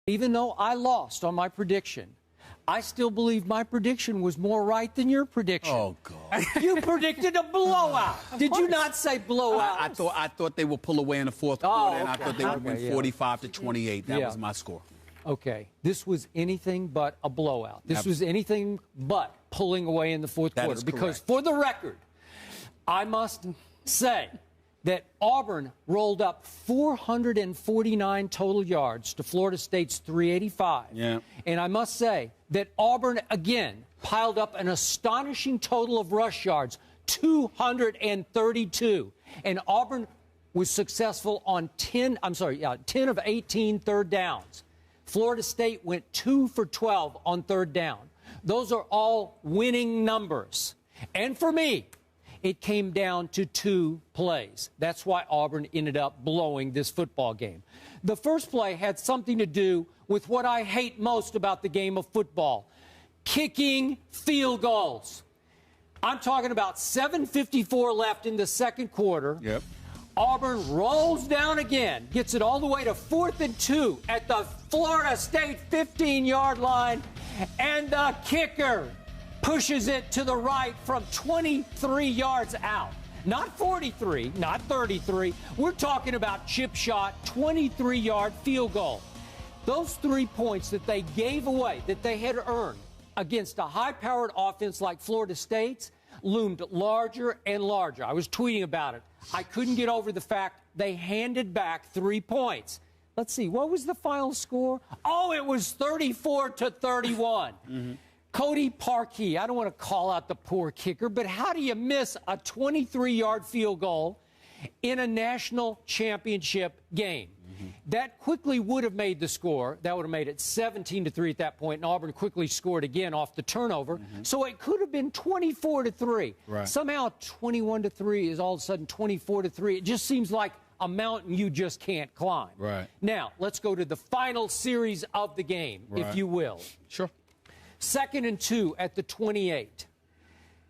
Even though I lost on my prediction, I still believe my prediction was more right than your prediction. Oh, God. You predicted a blowout. Did you not say blowout? I thought they would pull away in the fourth quarter, and I thought they would win 45-28. That was my score. Okay. This was anything but a blowout. This was anything but pulling away in the fourth quarter. Because for the record, I must say that Auburn rolled up 449 total yards to Florida State's 385. Yeah. And I must say that Auburn, again, piled up an astonishing total of rush yards, 232. And Auburn was successful on 10 of 18 third downs. Florida State went 2 for 12 on third down. Those are all winning numbers. And for me, it came down to 2 plays. That's why Auburn ended up blowing this football game. The first play had something to do with what I hate most about the game of football, kicking field goals. I'm talking about 7:54 left in the second quarter. Yep. Auburn rolls down again, gets it all the way to 4th and 2 at the Florida State 15-yard line, and the kicker pushes it to the right from 23 yards out. Not 43, not 33. We're talking about chip shot, 23-yard field goal. Those 3 points that they gave away, that they had earned against a high-powered offense like Florida State's, loomed larger and larger. I was tweeting about it. I couldn't get over the fact they handed back 3 points. Let's see, what was the final score? Oh, it was 34-31. Cody Parkey, I don't want to call out the poor kicker, but how do you miss a 23-yard field goal in a national championship game? That quickly would have made the score. That would have made it 17-3 at that point, and Auburn quickly scored again off the turnover. So it could have been 24-3. Right. Somehow 21-3 is all of a sudden 24-3. It just seems like a mountain you just can't climb. Right. Now, let's go to the final series of the game, if you will. Sure. 2nd and 2 at the 28.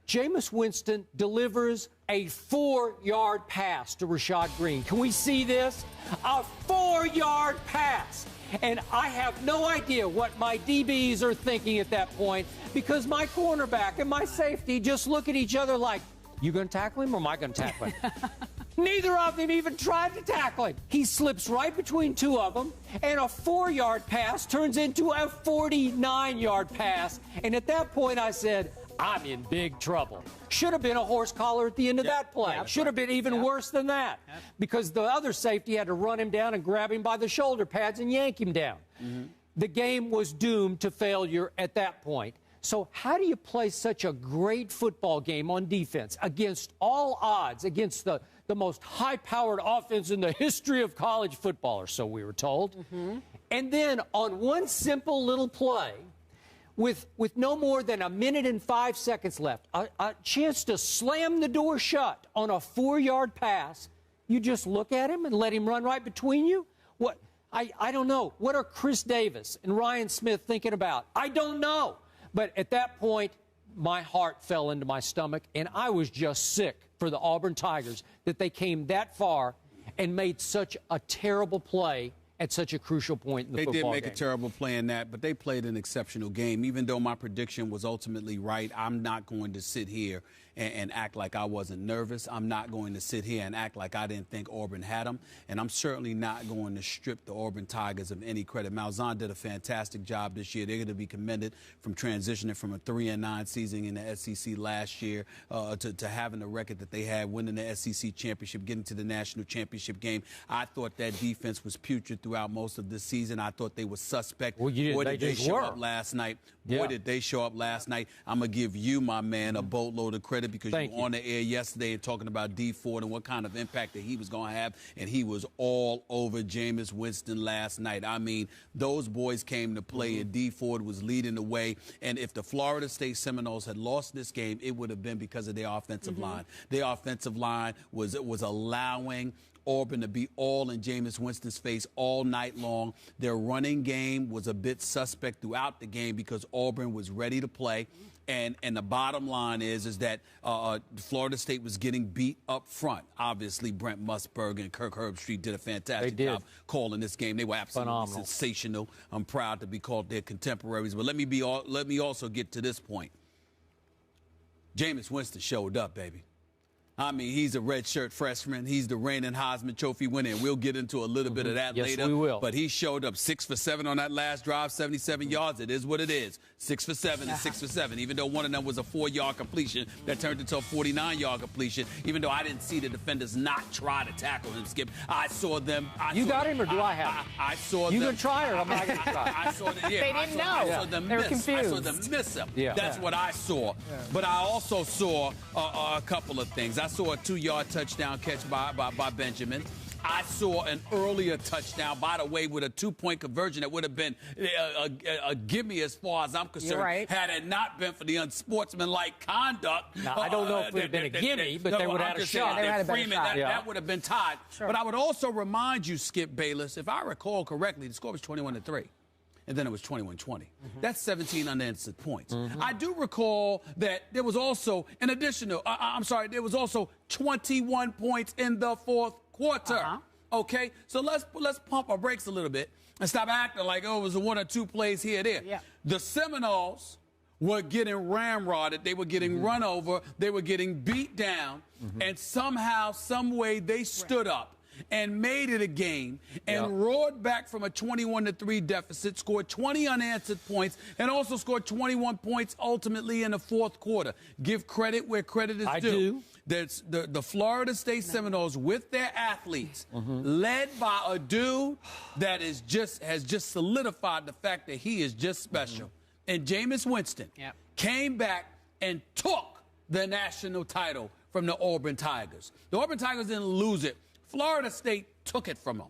Jameis Winston delivers a 4-yard pass to Rashad Green. Can we see this? A 4-yard pass. And I have no idea what my DBs are thinking at that point, because my cornerback and my safety just look at each other like, you going to tackle him or am I going to tackle him? Neither of them even tried to tackle him. He slips right between 2 of them, and a 4-yard pass turns into a 49-yard pass. And at that point, I said, I'm in big trouble. Should have been a horse collar at the end of that play. Should have been even worse than that, because the other safety had to run him down and grab him by the shoulder pads and yank him down. The game was doomed to failure at that point. So how do you play such a great football game on defense against all odds, against the most high-powered offense in the history of college football, or so we were told? And then on one simple little play, with no more than a minute and 5 seconds left, a chance to slam the door shut on a 4-yard pass, you just look at him and let him run right between you? What? I don't know. What are Chris Davis and Ryan Smith thinking about? I don't know. But at that point, my heart fell into my stomach, and I was just sick for the Auburn Tigers that they came that far and made such a terrible play at such a crucial point in the football game. They did make a terrible play in that, but they played an exceptional game. Even though my prediction was ultimately right, I'm not going to sit here and act like I wasn't nervous. I'm not going to sit here and act like I didn't think Auburn had them. And I'm certainly not going to strip the Auburn Tigers of any credit. Malzahn did a fantastic job this year. They're going to be commended from transitioning from a 3-9 season in the SEC last year to having the record that they had, winning the SEC championship, getting to the national championship game. I thought that defense was putrid throughout most of the season. I thought they were suspect. Well, Boy, did they show up last night. Boy, did they show up last night. I'm going to give you, my man, a boatload of credit, because you were on the air yesterday and talking about D Ford and what kind of impact that he was going to have, and he was all over Jameis Winston last night. I mean, those boys came to play, and D Ford was leading the way. And if the Florida State Seminoles had lost this game, it would have been because of their offensive line. Their offensive line was allowing Auburn to be all in Jameis Winston's face all night long. Their running game was a bit suspect throughout the game because Auburn was ready to play. And the bottom line is that Florida State was getting beat up front. Obviously, Brent Musburger and Kirk Herbstreit did a fantastic job calling this game. They were absolutely sensational. I'm proud to be called their contemporaries. But let me also get to this point. Jameis Winston showed up, baby. I mean, he's a redshirt freshman. He's the reigning Heisman Trophy winner, and we'll get into a little bit of that later. Yes, we will. But he showed up 6 for 7 on that last drive, 77 yards. It is what it is. 6 for 7 and 6 for 7, even though one of them was a 4-yard completion that turned into a 49-yard completion, even though I didn't see the defenders not try to tackle him, Skip. I saw them. You got him, or do I have him? I saw them. You going to try, or am I going to try? I saw them, yeah. They didn't know. I saw them They were miss. confused. I saw them miss him. Yeah. That's what I saw. Yeah. But I also saw a couple of things. I saw a 2-yard touchdown catch by Benjamin. I saw an earlier touchdown, by the way, with a 2-point conversion that would have been a gimme as far as I'm concerned, had it not been for the unsportsmanlike conduct. Now, I don't know if it would have been a gimme, but they would have had a shot. That would have been tied. Sure. But I would also remind you, Skip Bayless, if I recall correctly, the score was 21-3. And then it was 21-20. That's 17 unanswered points. I do recall that there was also an additional, there was also 21 points in the fourth quarter. Okay? So let's pump our brakes a little bit and stop acting like, oh, it was 1 or 2 plays here or there. Yeah. The Seminoles were getting ramrodded. They were getting run over. They were getting beat down. And somehow, some way, they stood up and made it a game and roared back from a 21-3 deficit, scored 20 unanswered points, and also scored 21 points ultimately in the fourth quarter. Give credit where credit is due. I do. That's the Florida State Seminoles with their athletes, led by a dude that has just solidified the fact that he is just special. And Jameis Winston came back and took the national title from the Auburn Tigers. The Auburn Tigers didn't lose it. Florida State took it from them.